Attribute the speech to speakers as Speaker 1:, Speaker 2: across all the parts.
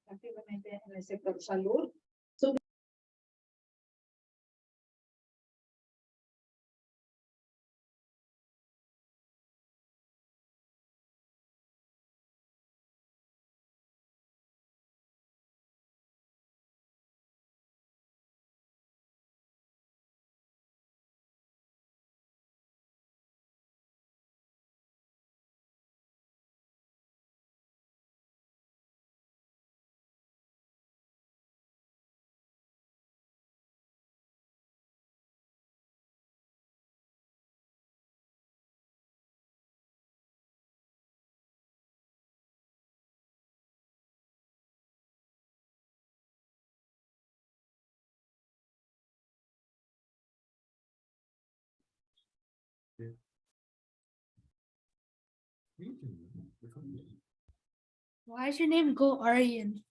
Speaker 1: activamente en el sector salud.
Speaker 2: Why is your name Go Aryan?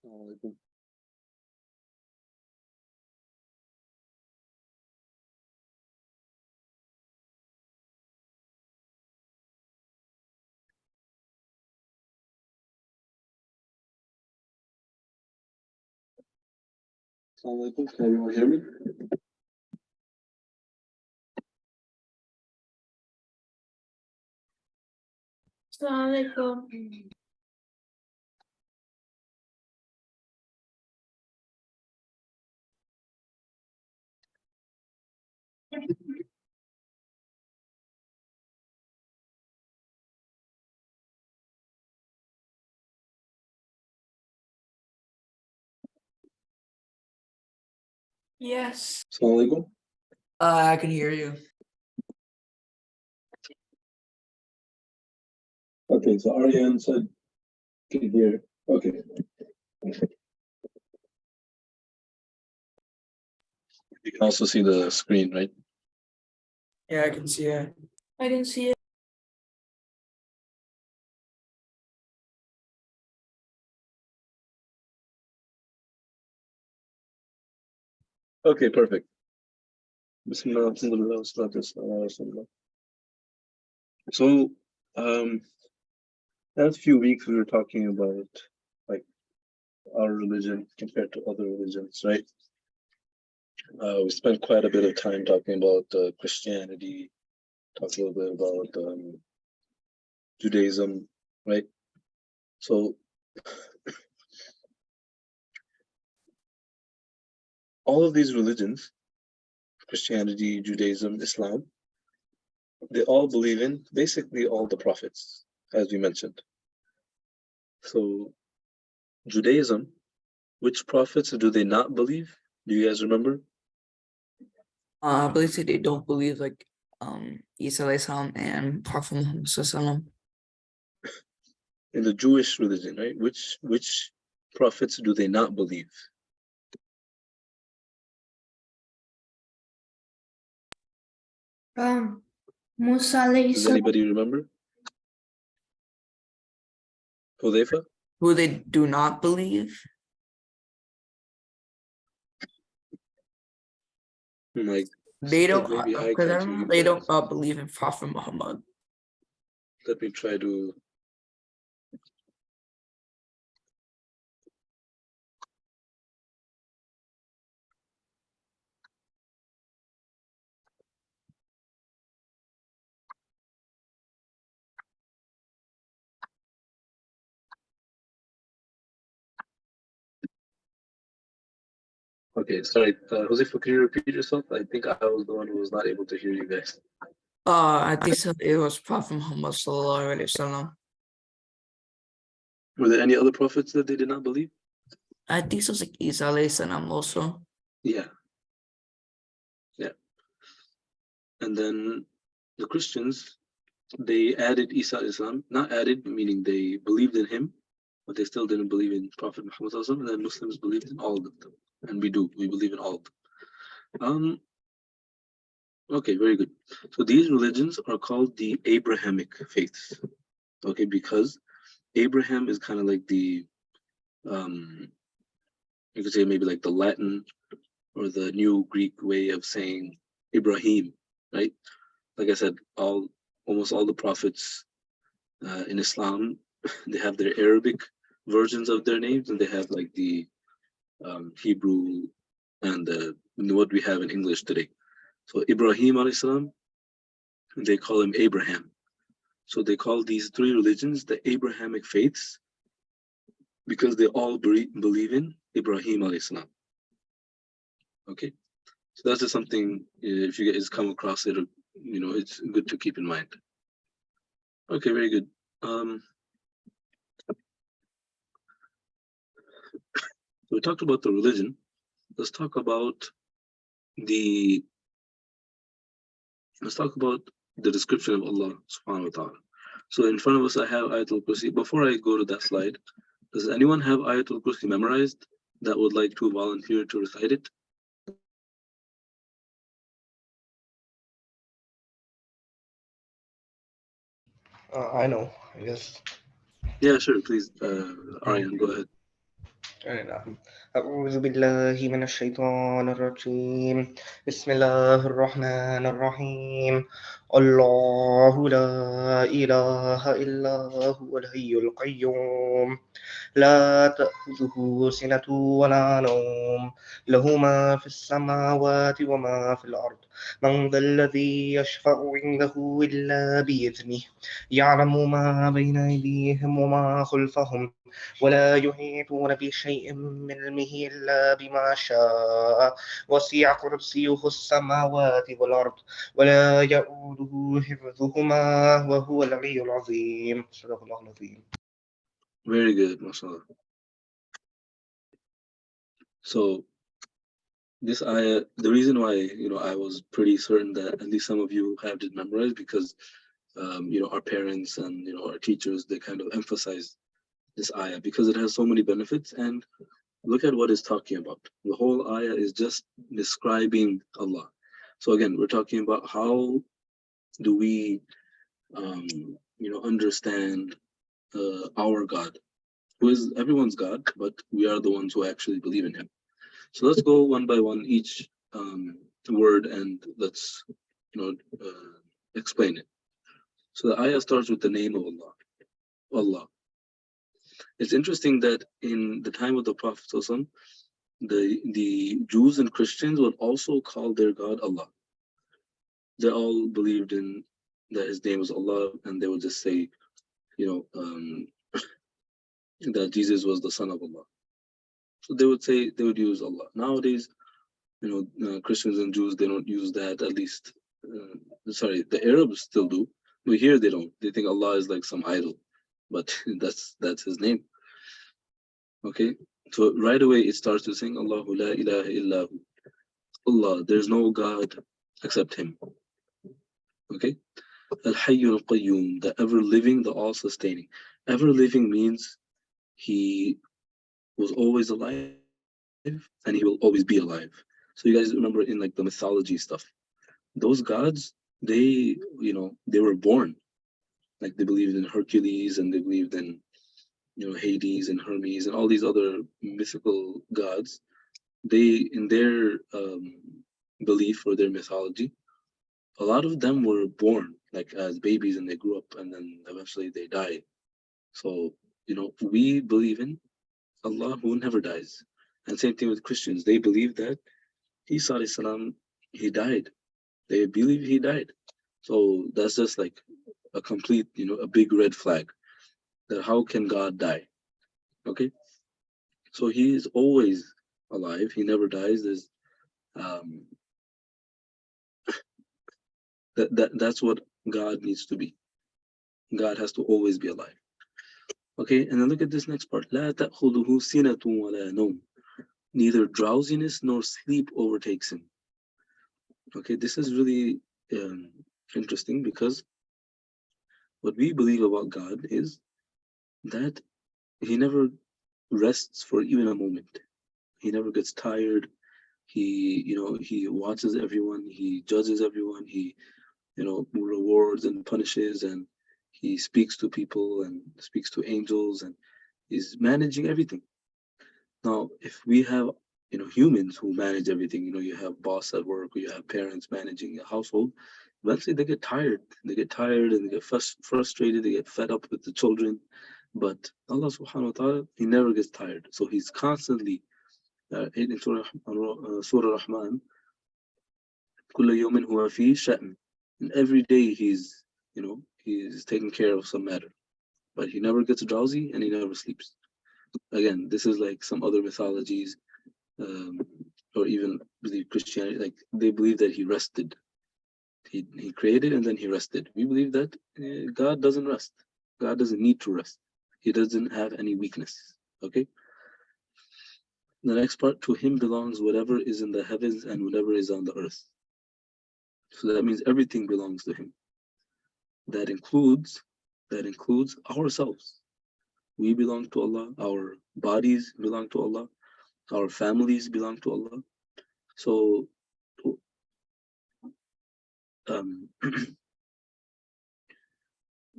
Speaker 3: Assalamualaikum. Assalamualaikum. Can everyone hear me?
Speaker 2: Assalamualaikum. Yes.
Speaker 3: Assalamualaikum.
Speaker 4: I can hear you.
Speaker 3: Okay, so Aryan said can hear. Okay. You can also see the screen, right?
Speaker 4: Yeah, I can see it.
Speaker 2: I didn't see it.
Speaker 3: Okay, perfect. Bismillah, alhamdulillah, wassalatu wassalamu ala rasulillah. So, last few weeks we were talking about like our religion compared to other religions, right? We spent quite a bit of time talking about Christianity, talked a little bit about Judaism, right? So all of these religions, Christianity, Judaism, Islam, they all believe in basically all the prophets, as we mentioned. So Judaism, which prophets do they not believe? Do you guys remember?
Speaker 4: I believe that they don't believe like Isa alayhi salam and Prophet Muhammad sallallahu.
Speaker 3: In the Jewish religion, right? Which prophets do they not believe?
Speaker 2: Musa alayhi
Speaker 3: Does
Speaker 2: salam.
Speaker 3: anybody remember? Hudayfa?
Speaker 4: Who they do not believe?
Speaker 3: Like
Speaker 4: They don't,
Speaker 3: maybe I
Speaker 4: because I
Speaker 3: can't
Speaker 4: don't
Speaker 3: hear
Speaker 4: know,
Speaker 3: you
Speaker 4: they
Speaker 3: guys.
Speaker 4: don't believe in Prophet Muhammad.
Speaker 3: Let me try to. Okay, sorry, Hudayfa, can you repeat yourself? I think I was the one who was not able to hear you guys.
Speaker 4: I think so, it was Prophet Muhammad sallallahu alaihi wasallam.
Speaker 3: Were there any other prophets that they did not believe?
Speaker 4: I think so, was like Isa alayhi salam also.
Speaker 3: Yeah. Yeah. And then the Christians, they added Isa Islam, not added, meaning they believed in him, but they still didn't believe in Prophet Muhammad. And then Muslims believed in all of them. And we believe in all of them. Okay, very good. So these religions are called the Abrahamic faiths. Okay, because Abraham is kind of like the you could say maybe like the Latin or the new Greek way of saying Ibrahim, right? Like I said, almost all the prophets in Islam, they have their Arabic versions of their names, and they have like the Hebrew and what we have in English today. So Ibrahim alayhi salam, they call him Abraham. So they call these three religions the Abrahamic faiths because they all believe in Ibrahim alayhi salam. Okay, so that's just something if you guys come across it, it's good to keep in mind. Okay, very good. So we talked about the religion. Let's talk about the description of Allah subhanahu wa ta'ala. So in front of us I have Ayatul Kursi. Before I go to that slide, does anyone have Ayatul Kursi memorized that would like to volunteer to recite it?
Speaker 5: I know, I guess.
Speaker 3: Yeah, sure, please. Aryan, go ahead.
Speaker 5: نعم. أعوذ بالله من الشيطان الرجيم. بسم الله الرحمن الرحيم. الله لا إله إلا هو الحي القيوم لا تأخذه سنة ولا نوم له ما في السماوات وما في الأرض من ذا الذي يشفع عنده إلا بإذنه يعلم ما بين أيديهم وما خلفهم ولا يحيطون بشيء من علمه إلا بما شاء وسع كرسيه السماوات والأرض ولا يؤوده حفظهما وهو العلي العظيم. صدق الله العظيم.
Speaker 3: Very good, mashallah. So this ayah, the reason why I was pretty certain that at least some of you have it memorized because our parents and our teachers, they kind of emphasize this ayah because it has so many benefits. And look at what it's talking about. The whole ayah is just describing Allah. So again, we're talking about how do we understand our God, who is everyone's God, but we are the ones who actually believe in him. So let's go one by one each word and let's explain it. So the ayah starts with the name of Allah. Allah. It's interesting that in the time of the Prophet ﷺ, the Jews and Christians would also call their God Allah. They all believed in that his name was Allah, and they would just say, that Jesus was the son of Allah. So they would use Allah. Nowadays, Christians and Jews, they don't use that. At least, the Arabs still do. But here they don't. They think Allah is like some idol, but that's his name. Okay, so right away it starts with saying Allahu la ilaha illahu. Allah, there's no God except him. Okay, Al-Hayyul Qayyum, the ever living, the all sustaining. Ever living means he was always alive and he will always be alive. So you guys remember in like the mythology stuff, those gods, they were born. Like they believed in Hercules and they believed in Hades and Hermes and all these other mythical gods. They, in their belief or their mythology, a lot of them were born like as babies and they grew up and then eventually they died. So we believe in Allah who never dies. And same thing with Christians. They believe that Isa alayhi salam, he died. They believe he died. So that's just like a complete, a big red flag that how can God die? Okay. So he is always alive. He never dies. There's that's what God needs to be. God has to always be alive. Okay, and then look at this next part. لا تأخذه سنة ولا نوم. Neither drowsiness nor sleep overtakes him. Okay, this is really interesting because what we believe about God is that he never rests for even a moment. He never gets tired. He watches everyone. He judges everyone. He rewards and punishes, and he speaks to people and speaks to angels, and he's managing everything. Now, if we have humans who manage everything, you have boss at work, or you have parents managing a household, eventually they get tired. They get tired and they get frustrated. They get fed up with the children. But Allah subhanahu wa ta'ala, he never gets tired. So he's constantly in Surah Rahman, كل يوم هو في شأن. And every day he's taking care of some matter. But he never gets drowsy and he never sleeps. Again, this is like some other mythologies, or even believe Christianity, like they believe that he rested. He created and then he rested. We believe that God doesn't rest. God doesn't need to rest. He doesn't have any weakness. Okay. The next part, to him belongs whatever is in the heavens and whatever is on the earth. So that means everything belongs to him. That includes ourselves. We belong to Allah. Our bodies belong to Allah. Our families belong to Allah. So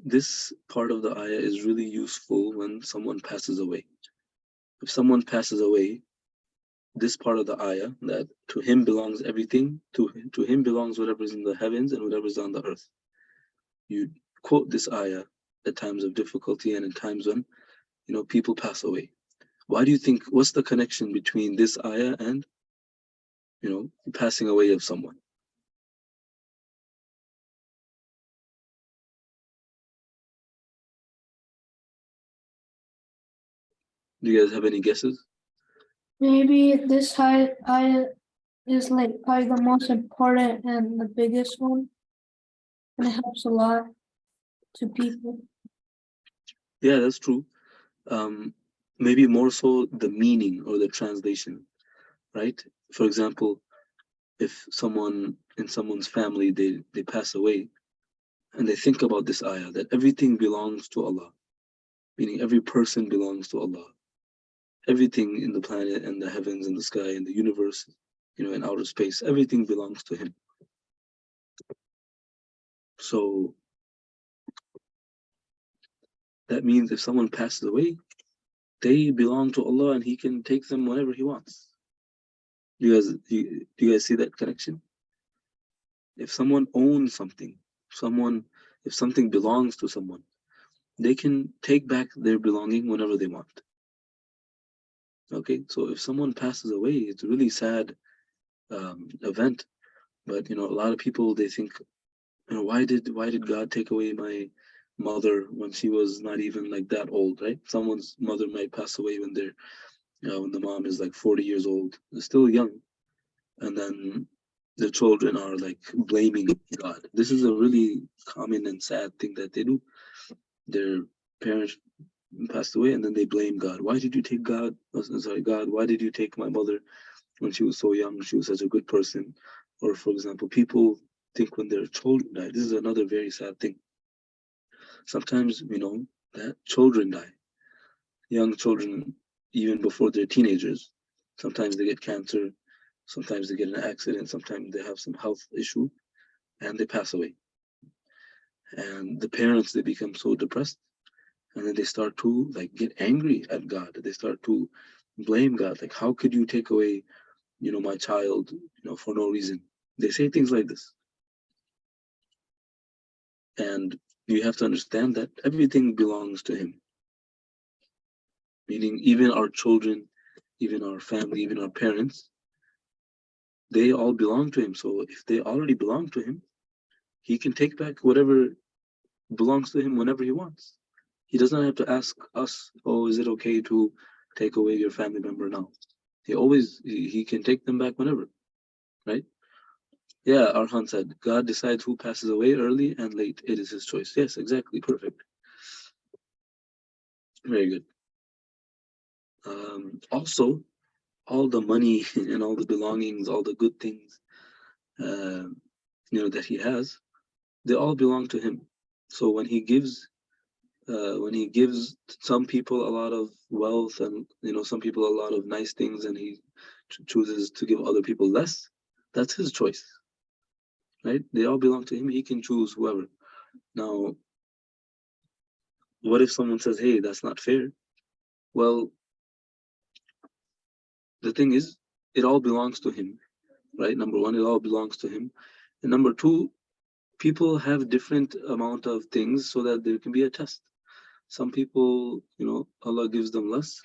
Speaker 3: this part of the ayah is really useful when someone passes away. if someone passes away, this part of the ayah, that to him belongs everything, to him belongs whatever is in the heavens and whatever is on the earth. You quote this ayah at times of difficulty and in times when, people pass away. Why do you think, what's the connection between this ayah and, passing away of someone? Do you guys have any guesses?
Speaker 2: Maybe this I is like probably the most important and the biggest one. And it helps a lot to people.
Speaker 3: Yeah, that's true. Maybe more so the meaning or the translation, right? For example, if someone in someone's family, they pass away, and they think about this ayah, that everything belongs to Allah, meaning every person belongs to Allah. Everything in the planet and the heavens and the sky and the universe, in outer space, everything belongs to Him. So that means if someone passes away, they belong to Allah and He can take them whenever He wants. Do you guys see that connection? If someone owns something, if something belongs to someone, they can take back their belonging whenever they want. Okay, so if someone passes away, it's a really sad event. But a lot of people, they think, why did God take away my mother when she was not even like that old, right? Someone's mother might pass away when when the mom is like 40 years old, they're still young, and then the children are like blaming God. This is a really common and sad thing that they do. Their parents passed away and then they blame God. Why did you take God? God, why did you take my mother when she was so young? She was such a good person. Or for example, people think when their children die. This is another very sad thing. Sometimes that children die. Young children, even before they're teenagers. Sometimes they get cancer, sometimes they get an accident, sometimes they have some health issue, and they pass away. And the parents, they become so depressed, and then they start to like get angry at God. They start to blame God, like, how could you take away, my child, for no reason? They say things like this. And you have to understand that everything belongs to Him. Meaning even our children, even our family, even our parents, they all belong to Him. So if they already belong to Him, He can take back whatever belongs to Him whenever He wants. He does not have to ask us, oh, is it okay to take away your family member now? He can take them back whenever, right? Yeah, Arhan said, God decides who passes away early and late. It is His choice. Yes, exactly. Perfect. Very good. Also, all the money and all the belongings, all the good things, that He has, they all belong to Him. So when He gives some people a lot of wealth and some people a lot of nice things, and He chooses to give other people less, that's His choice, right? They all belong to Him. He can choose whoever. Now, what if someone says, hey, that's not fair? Well, the thing is, it all belongs to Him, right? Number one, it all belongs to Him. And number two, people have different amount of things so that there can be a test. Some people, Allah gives them less,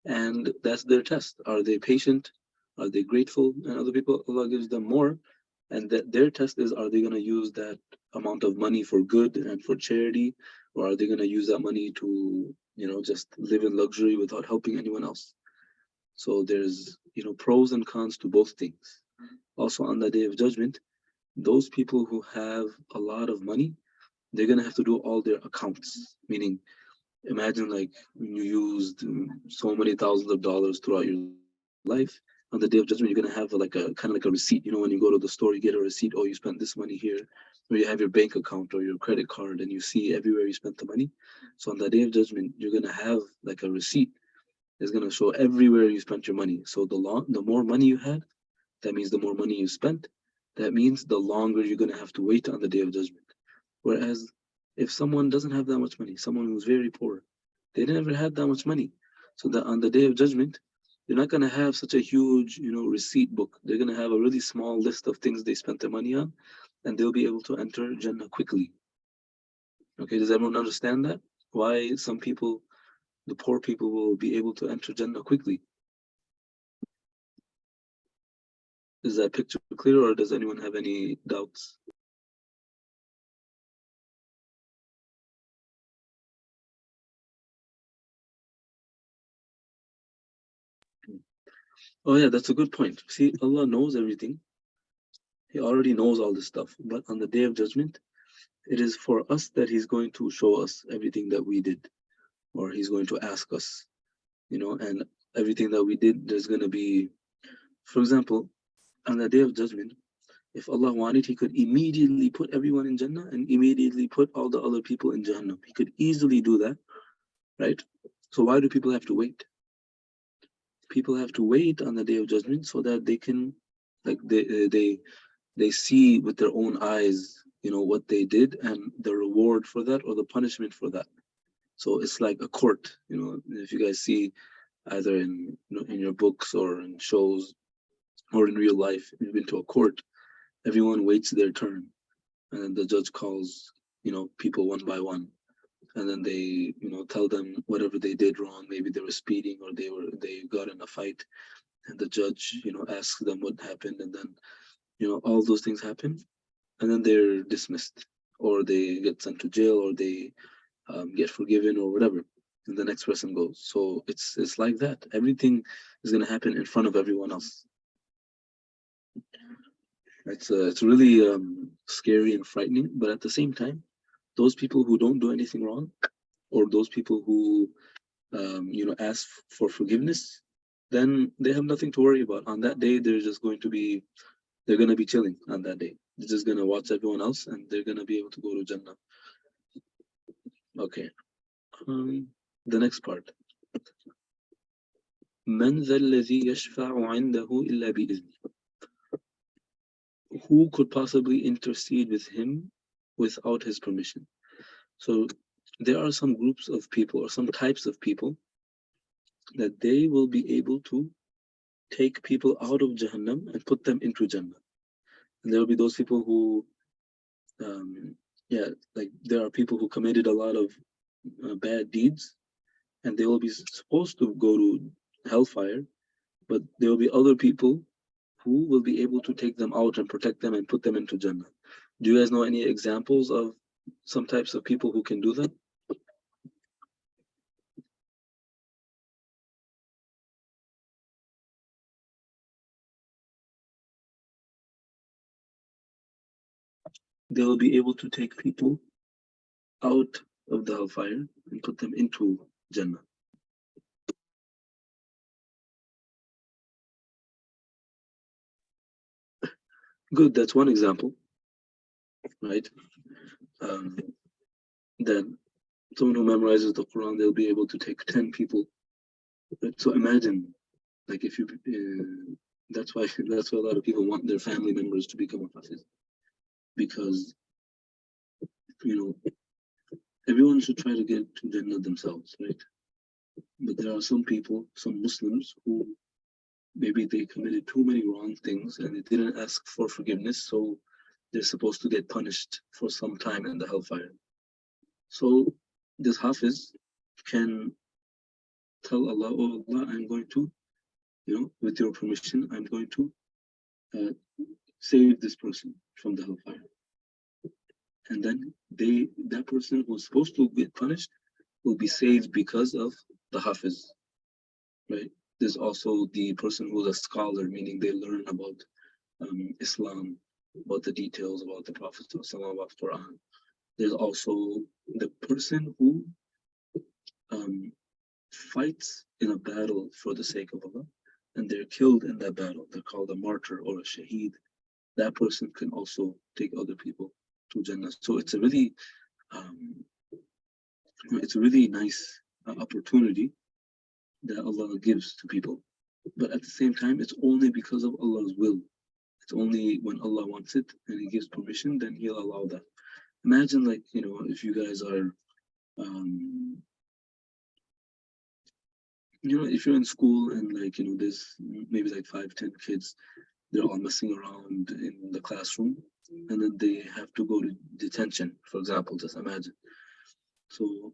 Speaker 3: and that's their test. Are they patient? Are they grateful? And other people, Allah gives them more, and that their test is, are they going to use that amount of money for good and for charity, or are they going to use that money to just live in luxury without helping anyone else? So there's pros and cons to both things. Also, on the Day of Judgment, those people who have a lot of money, they're going to have to do all their accounts. Meaning, imagine like you used so many thousands of dollars throughout your life. On the Day of Judgment, you're going to have like a kind of like a receipt. When you go to the store, you get a receipt. Oh, you spent this money here. Or you have your bank account or your credit card, and you see everywhere you spent the money. So on the Day of Judgment, you're going to have like a receipt. It's going to show everywhere you spent your money. So the more money you had, that means the more money you spent. That means the longer you're going to have to wait on the Day of Judgment. Whereas if someone doesn't have that much money, someone who's very poor, they never had that much money. so that on the day of judgment, they're not going to have such a huge, receipt book. They're going to have a really small list of things they spent their money on, and they'll be able to enter Jannah quickly. Okay, does everyone understand that? Why some people, the poor people, will be able to enter Jannah quickly? Is that picture clear, or does anyone have any doubts? Oh yeah, that's a good point. See, Allah knows everything. He already knows all this stuff. But on the day of judgment, it is for us that He's going to show us everything that we did, or He's going to ask us, and everything that we did, there's going to be, for example, on the day of judgment, if Allah wanted, He could immediately put everyone in Jannah and immediately put all the other people in Jahannam. He could easily do that, right? So why do people have to wait? People have to wait on the day of judgment so that they can, like, they see with their own eyes, what they did and the reward for that or the punishment for that. So it's like a court, if you guys see either in your books or in shows or in real life, you've been to a court, everyone waits their turn, and then the judge calls, people one by one, and then they, tell them whatever they did wrong. Maybe they were speeding or they got in a fight, and the judge, asks them what happened, and then, all those things happen, and then they're dismissed, or they get sent to jail, or they get forgiven, or whatever, and the next person goes. So it's like that. Everything is going to happen in front of everyone else. It's really scary and frightening, but at the same time, those people who don't do anything wrong, or those people who ask for forgiveness, then they have nothing to worry about. On that day, they're going to be chilling on that day. They're just going to watch everyone else, and they're going to be able to go to Jannah. Okay. The next part. من ذا الذي يشفع عنده إلا بإذنه. Who could possibly intercede with him without his permission? So there are some groups of people or some types of people that they will be able to take people out of Jahannam and put them into Jannah. And there will be those people who, like there are people who committed a lot of bad deeds, and they will be supposed to go to hellfire, but there will be other people who will be able to take them out and protect them and put them into Jannah. Do you guys know any examples of some types of people who can do that? They will be able to take people out of the hellfire and put them into Jannah. Good, that's one example, right? Then someone who memorizes the Quran, they'll be able to take 10 people. Right? So imagine, like if you, that's why a lot of people want their family members to become a Hafiz, because everyone should try to get to Jannah themselves, right? But there are some people, some Muslims, who maybe they committed too many wrong things and they didn't ask for forgiveness, so they're supposed to get punished for some time in the hellfire. So this Hafiz can tell Allah, oh Allah, I'm going to, with your permission, I'm going to save this person from the hellfire. And then that person who's supposed to get punished will be saved because of the Hafiz, right? There's also the person who's a scholar, meaning they learn about Islam, about the details about the Prophet, about the Quran. There's also the person who fights in a battle for the sake of Allah, and they're killed in that battle. They're called a martyr or a shaheed. That person can also take other people to Jannah. So it's a really nice opportunity that Allah gives to people. But at the same time, it's only because of Allah's will. It's only when Allah wants it and He gives permission, then He'll allow that. Imagine, like, if you guys are if you're in school and like, there's maybe like 5, 10 kids, they're all messing around in the classroom, and then they have to go to detention, for example, just imagine. So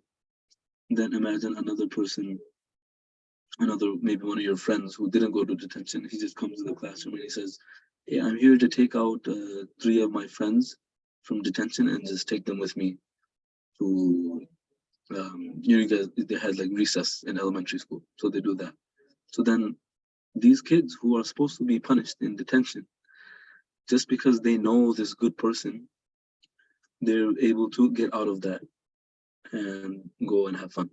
Speaker 3: then imagine another person, maybe one of your friends who didn't go to detention, he just comes to the classroom and he says, hey, I'm here to take out 3 of my friends from detention and just take them with me to, you guys, they had like recess in elementary school, so they do that. So then these kids who are supposed to be punished in detention, just because they know this good person, they're able to get out of that and go and have fun.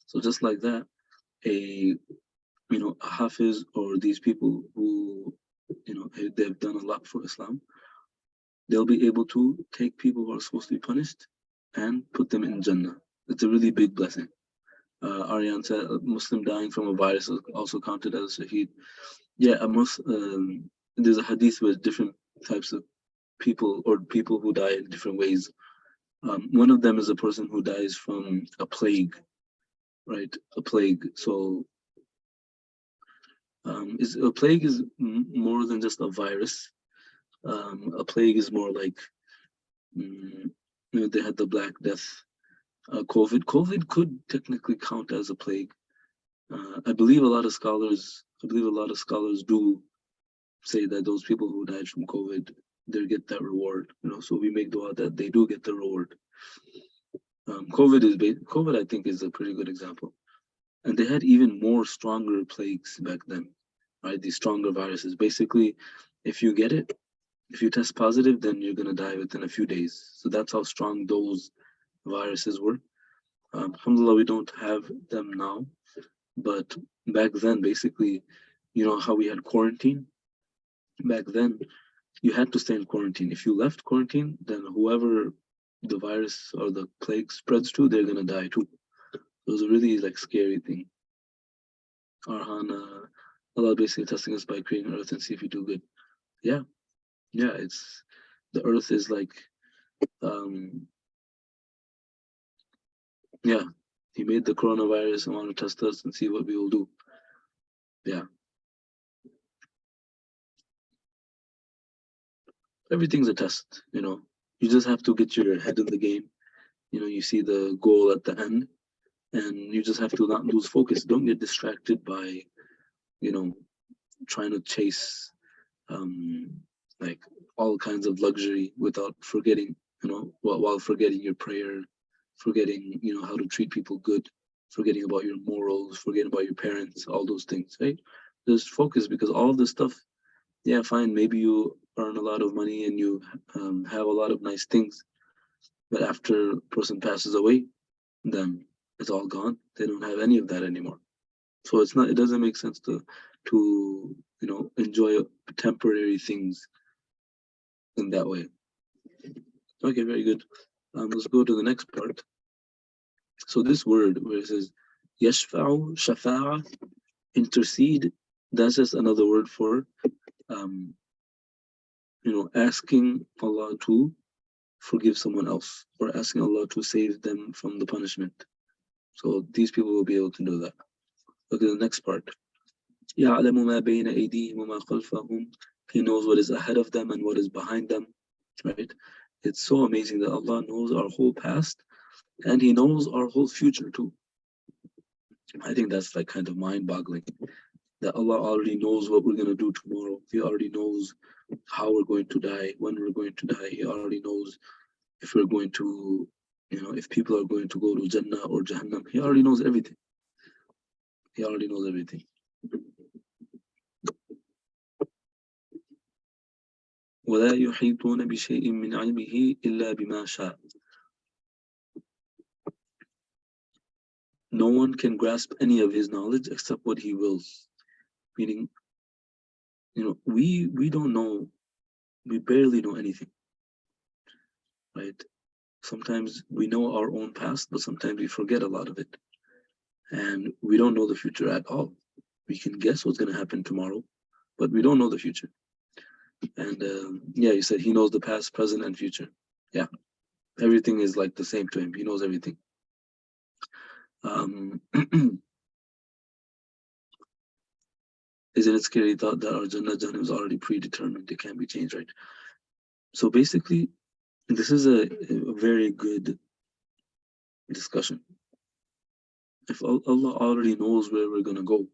Speaker 3: So just like that, a Hafiz, or these people who they've done a lot for Islam, they'll be able to take people who are supposed to be punished and put them in Jannah. It's a really big blessing. Aryan said a Muslim dying from a virus is also counted as a shaheed. Yeah, there's a hadith with different types of people, or people who die in different ways. One of them is a person who dies from a plague, right? A plague. So a plague is more than just a virus. A plague is more like, they had the Black Death. COVID could technically count as a plague. I believe a lot of scholars do say that those people who died from COVID, they get that reward. So we make dua that they do get the reward. COVID, I think, is a pretty good example. And they had even more stronger plagues back then, right? These stronger viruses. Basically, if you get it, if you test positive, then you're gonna die within a few days. So that's how strong those viruses were. Alhamdulillah, we don't have them now, but back then, basically, how we had quarantine? Back then, you had to stay in quarantine. If you left quarantine, then whoever the virus or the plague spreads to, they're gonna die too. It was a really like scary thing. Arhan, Allah basically testing us by creating Earth and see if we do good. Yeah, it's the Earth is like, yeah, He made the coronavirus and want to test us and see what we will do. Yeah. Everything's a test, You just have to get your head in the game. You see the goal at the end, and you just have to not lose focus. Don't get distracted by, trying to chase like all kinds of luxury without forgetting, while forgetting your prayer, forgetting, how to treat people good, forgetting about your morals, forgetting about your parents, all those things, right? Just focus, because all this stuff, yeah, fine, maybe you earn a lot of money and you have a lot of nice things, but after a person passes away, then it's all gone. They don't have any of that anymore. So it doesn't make sense to enjoy temporary things in that way. Okay, very good. Let's go to the next part. So this word where it says yashfa'u, shafa'a, intercede, that's just another word for asking Allah to forgive someone else, or asking Allah to save them from the punishment. So these people will be able to do that. Look at the next part. يَعْلَمُ مَا بَيْنَ أَيْدِيهِمْ وَمَا خَلْفَهُم. He knows what is ahead of them and what is behind them, right? It's so amazing that Allah knows our whole past and He knows our whole future too. I think that's like kind of mind-boggling, that Allah already knows what we're going to do tomorrow. He already knows how we're going to die, when we're going to die. He already knows if we're going to, if people are going to go to Jannah or Jahannam. He already knows everything. He already knows everything. وَلَا يُحِيطُونَ بِشَيْءٍ مِّنْ عِلْمِهِ إِلَّا بِمَا شَاءَ. No one can grasp any of His knowledge except what He wills. Meaning, we don't know, we barely know anything, right? Sometimes we know our own past, but sometimes we forget a lot of it. And we don't know the future at all. We can guess what's going to happen tomorrow, but we don't know the future. And yeah, you said He knows the past, present, and future. Yeah, everything is like the same to Him. He knows everything. Isn't it scary thought that our Jannah is already predetermined? It can't be changed, right? So basically, this is a very good discussion. If Allah already knows where we're gonna go,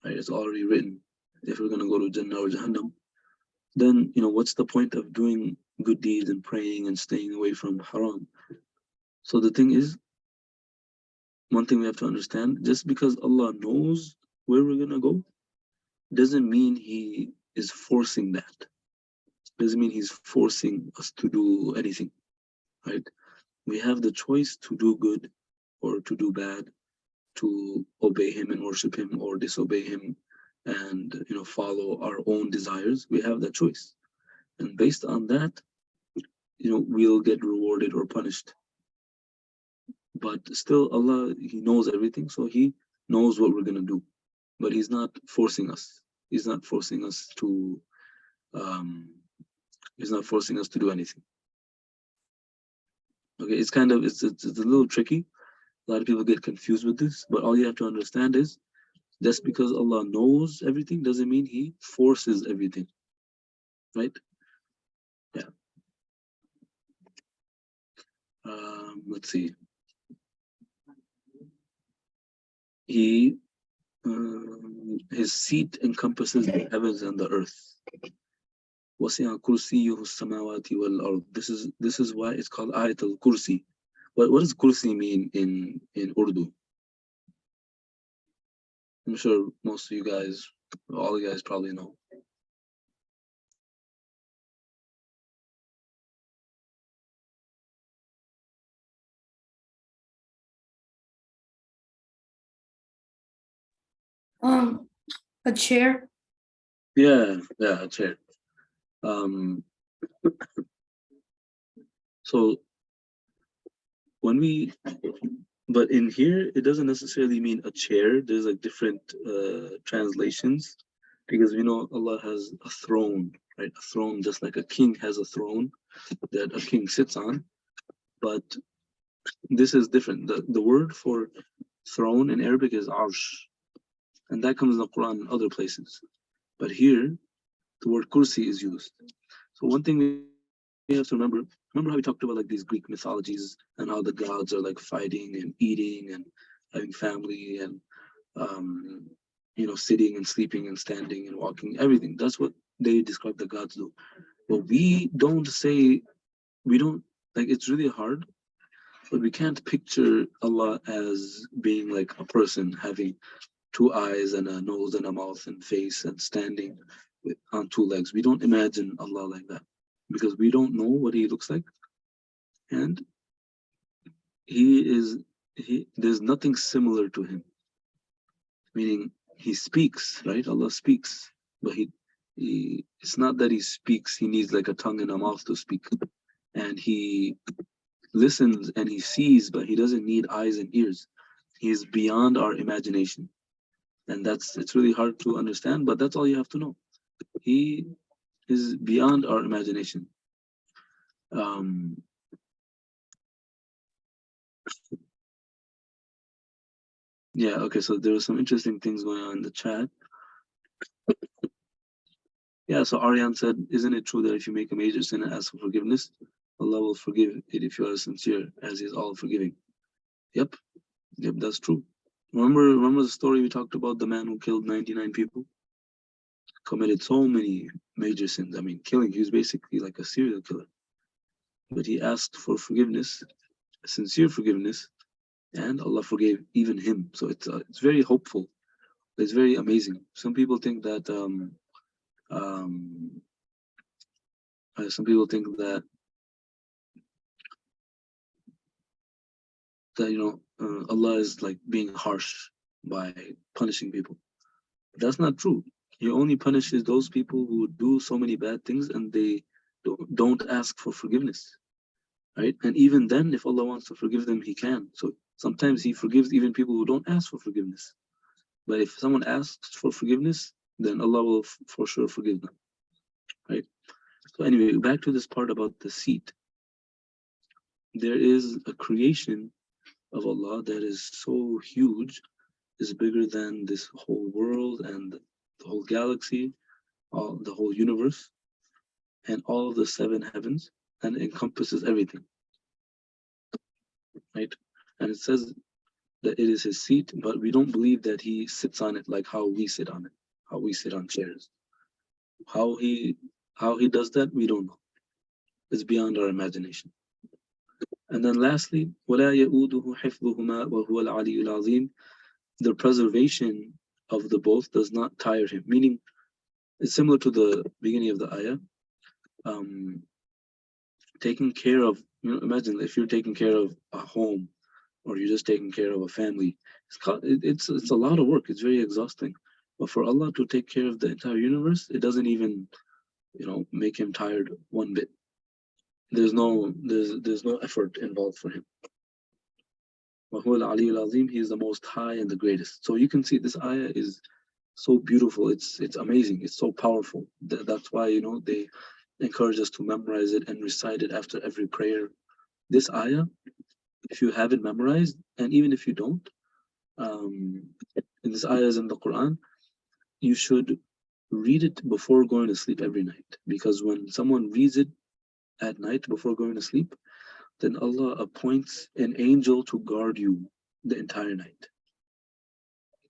Speaker 3: right? It's already written. If we're gonna go to Jannah or Jahannam, then what's the point of doing good deeds and praying and staying away from haram? So the thing is, one thing we have to understand, just because Allah knows where we're gonna go, doesn't mean He is forcing that. Doesn't mean He's forcing us to do anything, right? We have the choice to do good or to do bad, to obey Him and worship Him, or disobey Him and follow our own desires. We have that choice, and based on that, we'll get rewarded or punished. But still, Allah, He knows everything, so He knows what we're gonna do, but He's not forcing us. He's not forcing us to. He's not forcing us to do anything. Okay, it's a little tricky. A lot of people get confused with this, but all you have to understand is, just because Allah knows everything doesn't mean He forces everything, right? Yeah. Let's see. His seat encompasses the heavens and the earth. وَسِعَ كُرْسِيُّهُ السَّمَاوَاتِ وَالْأَرْضِ. This is why it's called Ayat al-Kursi. What does kursi mean in Urdu? I'm sure most of you guys, all you guys probably know.
Speaker 2: A chair.
Speaker 3: Yeah, a chair. So but in here, it doesn't necessarily mean a chair. There's like different translations, because we know Allah has a throne, right? A throne, just like a king has a throne that a king sits on. But this is different. The word for throne in Arabic is arsh, and that comes in the Quran and other places. But here, the word kursi is used. So one thing we have to remember how we talked about like these Greek mythologies and how the gods are like fighting and eating and having family and sitting and sleeping and standing and walking, everything. That's what they describe the gods do. But we don't like, it's really hard, but we can't picture Allah as being like a person having two eyes and a nose and a mouth and face and standing on two legs. We don't imagine Allah like that, because we don't know what He looks like, and there's nothing similar to Him. Meaning He speaks, right? Allah speaks, but it's not that He speaks, He needs like a tongue and a mouth to speak. And He listens and He sees, but He doesn't need eyes and ears. He is beyond our imagination. And it's really hard to understand, but that's all you have to know. He is beyond our imagination. Yeah, okay, so there were some interesting things going on in the chat. Yeah, so Aryan said, isn't it true that if you make a major sin and ask for forgiveness, Allah will forgive it if you are sincere, as He is all forgiving? Yep, that's true. Remember the story we talked about, the man who killed 99 people? Committed so many major sins. I mean, killing, he was basically like a serial killer. But he asked for forgiveness, sincere forgiveness, and Allah forgave even him. So it's very hopeful. It's very amazing. Some people think that Allah is like being harsh by punishing people. But that's not true. He only punishes those people who do so many bad things and they don't ask for forgiveness, right? And even then, if Allah wants to forgive them, He can. So sometimes He forgives even people who don't ask for forgiveness. But if someone asks for forgiveness, then Allah will for sure forgive them, right? So anyway, back to this part about the seat. There is a creation of Allah that is so huge, is bigger than this whole world and the whole galaxy, the whole universe, and all the 7 heavens, and encompasses everything, right? And it says that it is his seat, but we don't believe that he sits on it like how we sit on it, how we sit on chairs. How he does that, we don't know. It's beyond our imagination. And then lastly, وَلَا يَؤُودُهُ حِفْظُهُمَا وَهُوَ الْعَلِيُّ الْعَظِيمُ. The preservation of the both does not tire him. Meaning, it's similar to the beginning of the ayah. Taking care of, imagine if you're taking care of a home, or you're just taking care of a family. It's a lot of work. It's very exhausting. But for Allah to take care of the entire universe, it doesn't even, make him tired one bit. There's no effort involved for him. وَهُوَ الْعَلِيُّ الْعَظِيمُ. He is the most high and the greatest. So you can see this ayah is so beautiful. It's amazing. It's so powerful. That's why they encourage us to memorize it and recite it after every prayer. This ayah, if you have it memorized, and even if you don't, in this ayah is in the Quran, you should read it before going to sleep every night. Because when someone reads it at night before going to sleep, then Allah appoints an angel to guard you the entire night.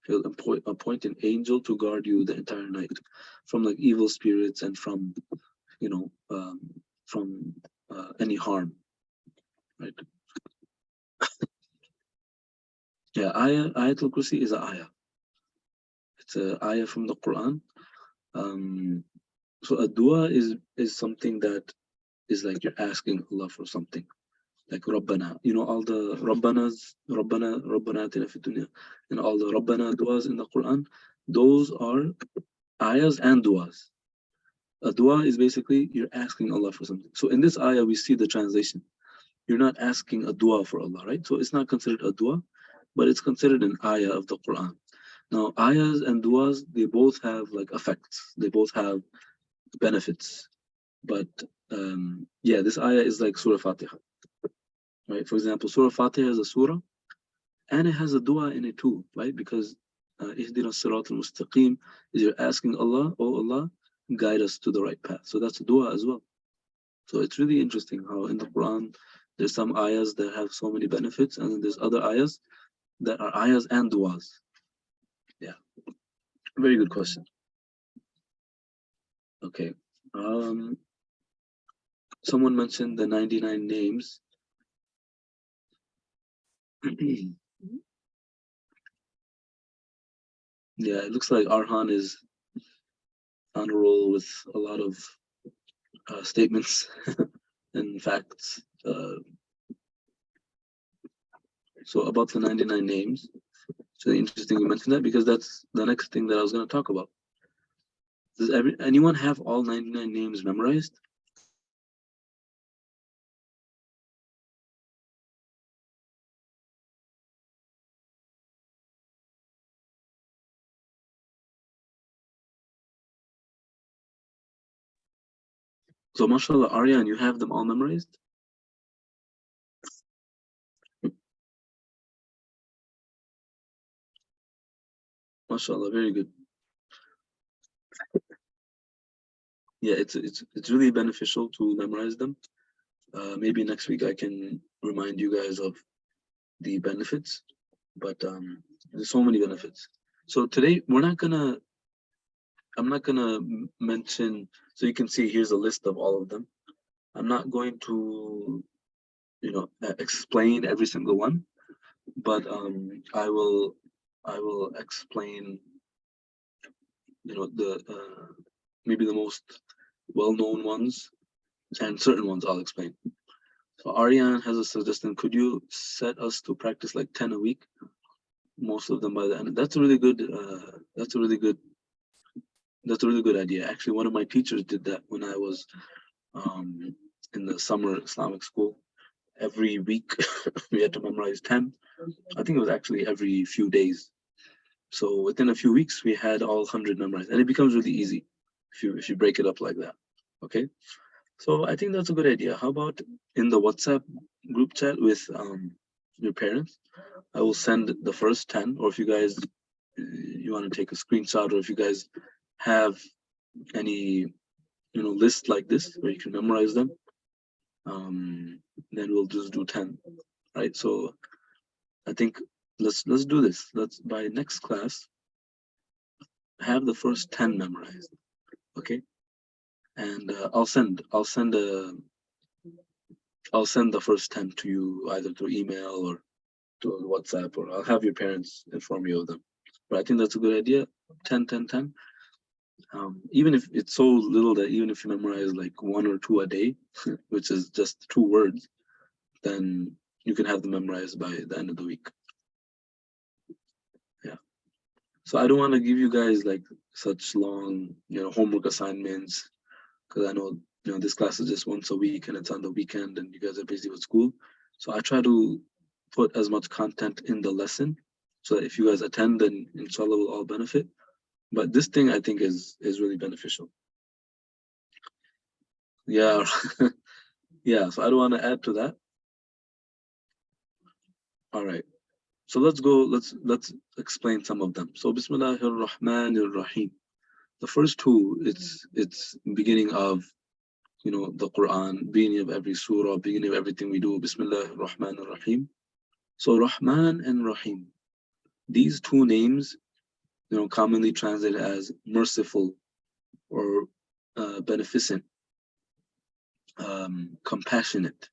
Speaker 3: He'll appoint an angel to guard you the entire night from like evil spirits and from any harm, right? Yeah, Ayatul Kursi is an ayah. It's an ayah from the Quran. So a dua is something that is like you're asking Allah for something. Like Rabbana, all the Rabbana Atina Fid Dunya, and all the Rabbana duas in the Quran, those are ayahs and duas. A dua is basically you're asking Allah for something. So in this ayah, we see the translation. You're not asking a dua for Allah, right? So it's not considered a dua, but it's considered an ayah of the Quran. Now, ayahs and duas, they both have like effects. They both have benefits. But this ayah is like Surah Fatiha. Right? For example, Surah Fatiha is a surah, and it has a dua in it too, right? Because Ihdina Sirat al-Mustaqim is you're asking Allah, oh Allah, guide us to the right path. So that's a dua as well. So it's really interesting how in the Quran, there's some ayahs that have so many benefits, and then there's other ayahs that are ayahs and duas. Yeah, very good question. Okay, someone mentioned the 99 names. Yeah, it looks like Arhan is on a roll with a lot of statements and facts. So about the 99 names, it's really interesting you mentioned that, because that's the next thing that I was going to talk about. Does anyone have all 99 names memorized? So mashallah, Aryan, you have them all memorized? Mashallah, very good. Yeah, it's really beneficial to memorize them. Maybe next week I can remind you guys of the benefits, but there's so many benefits. So today I'm not gonna mention, so you can see here's a list of all of them. I'm not going to explain every single one, but I will explain the maybe the most well-known ones, and certain ones I'll explain. So Aryan has a suggestion. Could you set us to practice like 10 a week? Most of them by the end. That's a really good idea. Actually, one of my teachers did that when I was in the summer Islamic school. Every week we had to memorize 10. I think it was actually every few days. So within a few weeks we had all 100 memorized, and it becomes really easy if you break it up like that. Okay. So I think that's a good idea. How about in the WhatsApp group chat with your parents? I will send the first 10, or if you guys you want to take a screenshot, or if you guys have any list like this where you can memorize them, then we'll just do 10, right? So I think let's do this. Let's, by next class, have the first 10 memorized, okay? And I'll send the first 10 to you, either through email or to WhatsApp, or I'll have your parents inform you of them. But I think that's a good idea. 10, 10, 10. Even if it's so little that even if you memorize like 1 or 2 a day, which is just 2 words, then you can have them memorized by the end of the week. Yeah. So I don't want to give you guys like such long, homework assignments, because I know, this class is just once a week and it's on the weekend and you guys are busy with school. So I try to put as much content in the lesson so that if you guys attend, then inshallah we'll all benefit. But this thing I think is really beneficial. Yeah. Yeah, so I don't want to add to that. All right. So let's go, let's explain some of them. So Bismillahir Rahmanir Rahim. The first 2, it's beginning of the Quran, beginning of every surah, beginning of everything we do. Bismillahir Rahmanir Rahim. So Rahman and Rahim, these 2 names, commonly translated as merciful or beneficent, compassionate,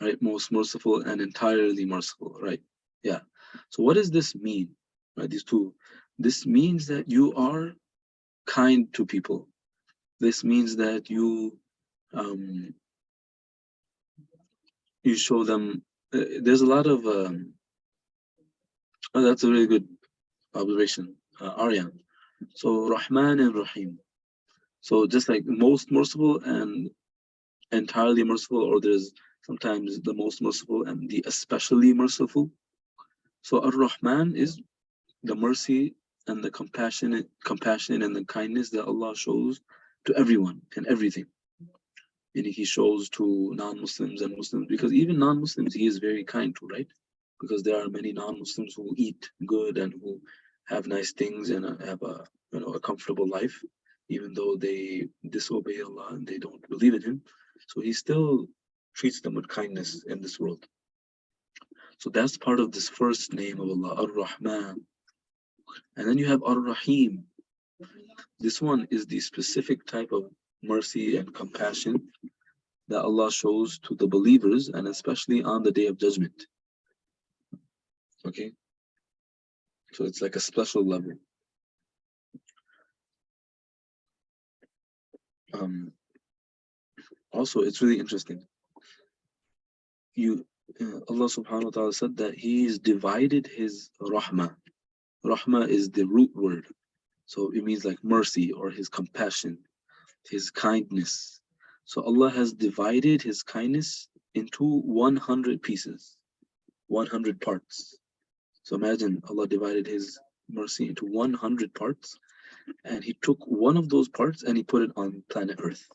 Speaker 3: right? Most merciful and entirely merciful, right? Yeah. So what does this mean, right? These 2. This means that you are kind to people. This means that you show them. There's a lot of. Oh, that's a really good observation, Aryan. So Rahman and Rahim. So just like most merciful and entirely merciful, or there's sometimes the most merciful and the especially merciful. So Ar-Rahman is the mercy and the compassion and the kindness that Allah shows to everyone and everything. And He shows to non-Muslims and Muslims, because even non-Muslims He is very kind to, right? Because there are many non-Muslims who eat good and who have nice things and have a comfortable life, even though they disobey Allah and they don't believe in Him. So He still treats them with kindness in this world. So that's part of this first name of Allah, Ar-Rahman. And then you have Ar-Rahim. This one is the specific type of mercy and compassion that Allah shows to the believers, and especially on the Day of Judgment. Okay? So it's like a special level. Also, it's really interesting. Allah subhanahu wa ta'ala said that He's divided His rahmah. Rahmah is the root word. So it means like mercy or His compassion, His kindness. So Allah has divided His kindness into 100 pieces, 100 parts. So imagine Allah divided His mercy into 100 parts, and He took one of those parts and He put it on planet Earth.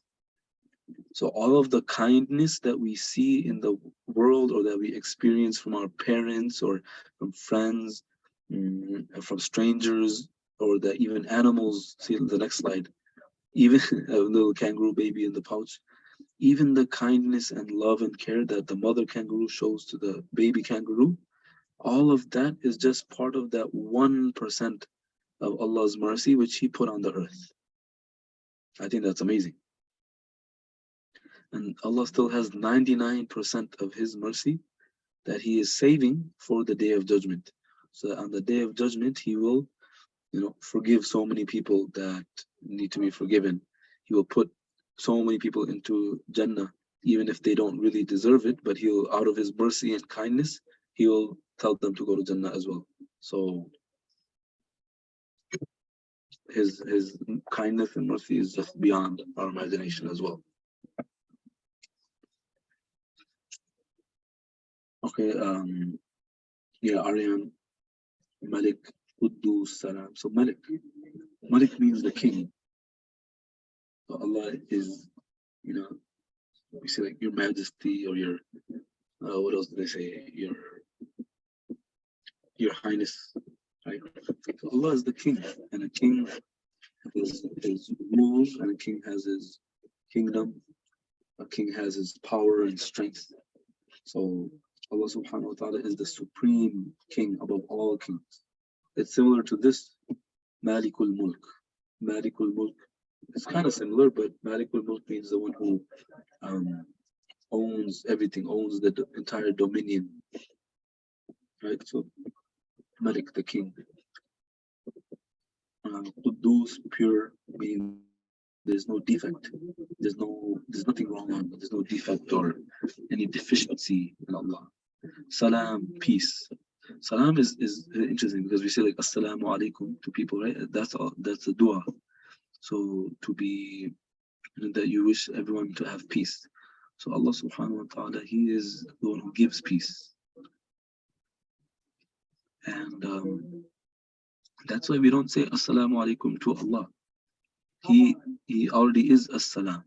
Speaker 3: So all of the kindness that we see in the world, or that we experience from our parents or from friends, from strangers, or that even animals, see the next slide, even a little kangaroo baby in the pouch, even the kindness and love and care that the mother kangaroo shows to the baby kangaroo, all of that is just part of that 1% of Allah's mercy which He put on the earth. I think that's amazing. And Allah still has 99% of His mercy that He is saving for the Day of Judgment. So on the Day of Judgment, He will, forgive so many people that need to be forgiven. He will put so many people into Jannah, even if they don't really deserve it, but He'll, out of His mercy and kindness, He will tell them to go to Jannah as well. So His kindness and mercy is just beyond our imagination as well. Okay, yeah, Aryan, Malik, Quddus, Salam. So Malik means the king. So Allah is, we say like your majesty, or your, what else do they say? Your highness, right? So Allah is the king, and a king his rule, and a king has his kingdom. A king has his power and strength. So Allah subhanahu wa ta'ala is the supreme king above all kings. It's similar to this Malikul Mulk. Malikul Mulk. It's kind of similar, but Malikul Mulk means the one who owns everything, owns the entire dominion. Right? So Malik, the king. Quddus, pure, means there's no defect. There's nothing wrong. There's no defect or any deficiency in Allah. Salam, peace. Salam is interesting because we say like Assalamu alaikum to people, right? That's a dua. So to be that you wish everyone to have peace. So Allah subhanahu wa ta'ala, He is the one who gives peace. And that's why we don't say Assalamu alaikum to Allah. He already is As-Salam.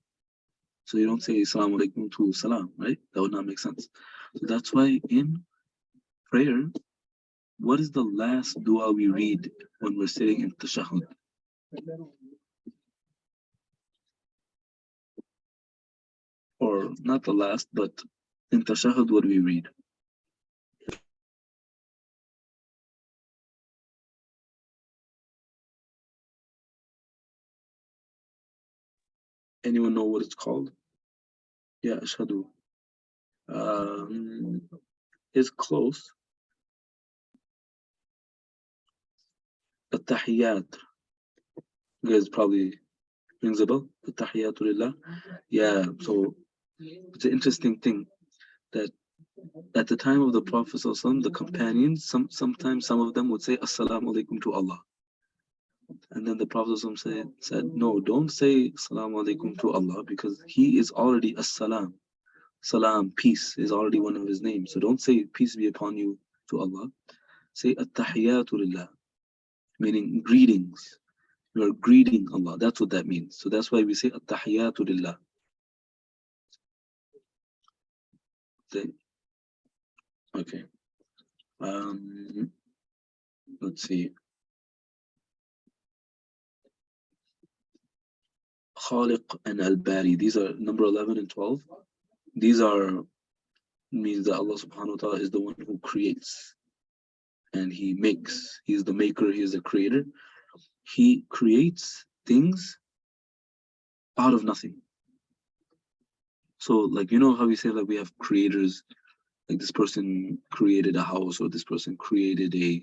Speaker 3: So you don't say Assalamu alaikum to Salam, right? That would not make sense. So that's why in prayer, what is the last dua we read when we're sitting in tashahhud? Or not the last, but in tashahhud, what do we read? Anyone know what it's called? Yeah, ashhadu. It's close. At-tahiyyat. You guys probably rings a bell. At-tahiyyatu lillah. Yeah, so it's an interesting thing that at the time of the Prophet ﷺ, the companions, sometimes some of them would say Assalamu alaikum to Allah. And then the Prophet ﷺ said, no, don't say Assalamu alaikum to Allah because He is already As-Salam. Salam, peace, is already one of His names. So don't say peace be upon you to Allah. Say At-Tahiyyatu lillah, meaning greetings. You are greeting Allah. That's what that means. So that's why we say At-Tahiyyatu lillah. Okay. Let's see. Khaliq and Al-Bari. These are number 11 and 12. These are means that Allah subhanahu wa ta'ala is the one who creates and He makes. He is the maker, He is the creator. He creates things out of nothing. So like, you know how we say like we have creators, like this person created a house, or this person created a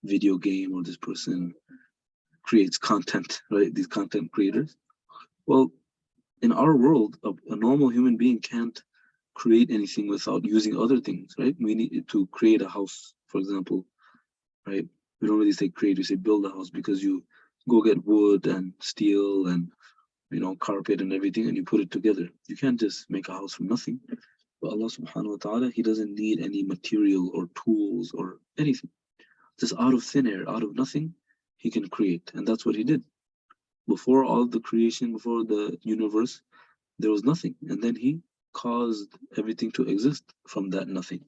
Speaker 3: video game, or this person creates content, right? These content creators. Well, in our world, a normal human being can't create anything without using other things, right? We need to create a house, for example, right? We don't really say create, we say build a house, because you go get wood and steel and, you know, carpet and everything, and you put it together. You can't just make a house from nothing. But Allah subhanahu wa ta'ala, He doesn't need any material or tools or anything. Just out of thin air, out of nothing, He can create. And that's what He did. Before all the creation, before the universe, there was nothing. And then He caused everything to exist from that nothing.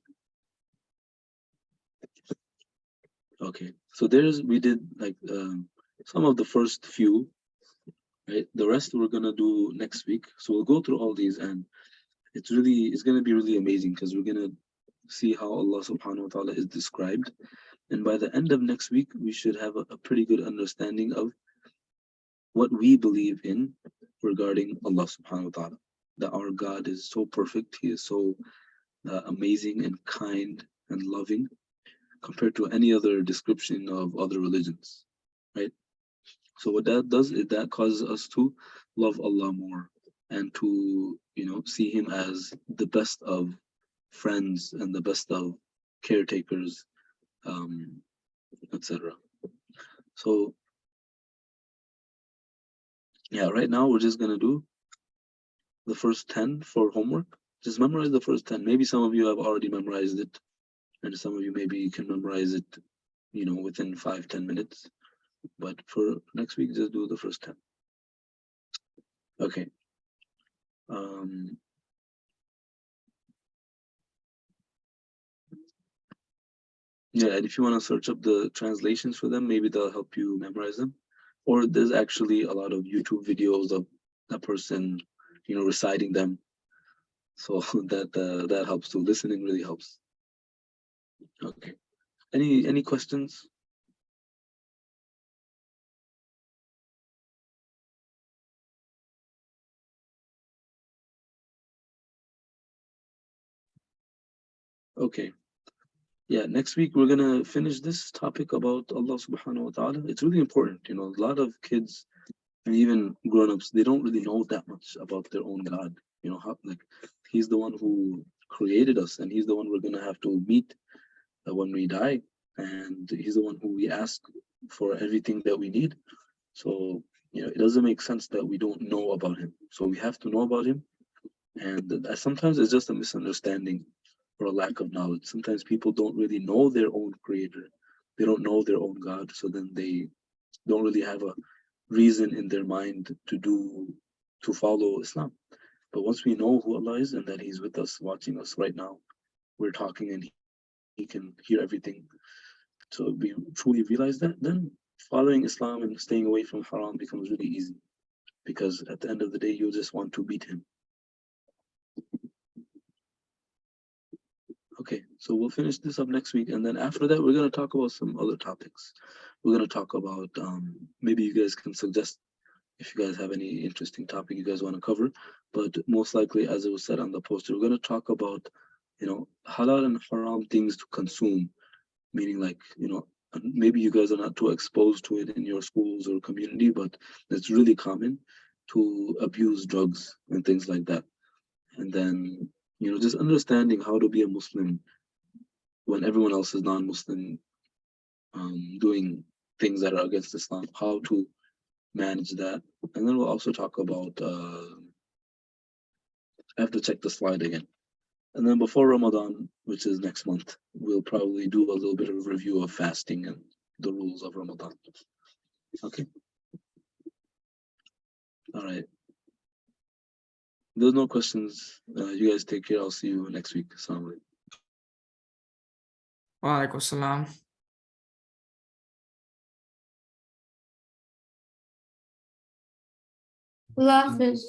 Speaker 3: Okay, so we did like some of the first few, right? The rest we're gonna do next week. So we'll go through all these, and it's gonna be really amazing because we're gonna see how Allah subhanahu wa ta'ala is described. And by the end of next week, we should have a pretty good understanding of what we believe in regarding Allah subhanahu wa ta'ala. That our God is so perfect, He is so amazing and kind and loving compared to any other description of other religions, right? So what that does is that causes us to love Allah more and to, you know, see Him as the best of friends and the best of caretakers, etc. So yeah, right now we're just gonna do the first 10 for homework. Just memorize the first 10. Maybe some of you have already memorized it, and some of you maybe can memorize it, you know, within 5-10 minutes. But for next week, just do the first 10. Okay. Yeah, and if you want to search up the translations for them, maybe they'll help you memorize them. or there's actually a lot of YouTube videos of that person, reciting them. So that helps too. Listening really helps. Okay. Any questions? Okay. Yeah, next week we're gonna finish this topic about Allah subhanahu wa ta'ala. It's really important. A lot of kids and even grown-ups, they don't really know that much about their own God. How, like, He's the one who created us, and He's the one we're gonna have to meet when we die, and He's the one who we ask for everything that we need. So it doesn't make sense that we don't know about Him. So we have to know about Him, and that sometimes it's just a misunderstanding or a lack of knowledge. Sometimes people don't really know their own creator. They don't know their own God. So then they don't really have a reason in their mind to follow Islam. But once we know who Allah is and that He's with us, watching us right now, we're talking and He can hear everything. So we truly realize that, then following Islam and staying away from haram becomes really easy. Because at the end of the day, you'll just want to beat Him. Okay, so we'll finish this up next week, and then after that, we're going to talk about some other topics. We're going to talk about, maybe you guys can suggest if you guys have any interesting topic you guys want to cover, but most likely, as it was said on the poster, we're going to talk about, halal and haram things to consume, meaning like, maybe you guys are not too exposed to it in your schools or community, but it's really common to abuse drugs and things like that. And then, just understanding how to be a Muslim when everyone else is non-Muslim, doing things that are against Islam, how to manage that. And then we'll also talk about, I have to check the slide again. And then before Ramadan, which is next month, we'll probably do a little bit of review of fasting and the rules of Ramadan. Okay. All right. There's no questions. You guys take care. I'll see you next week. Assalamu alaikum.
Speaker 4: Wa alaikum salam.
Speaker 2: Allah Hafiz.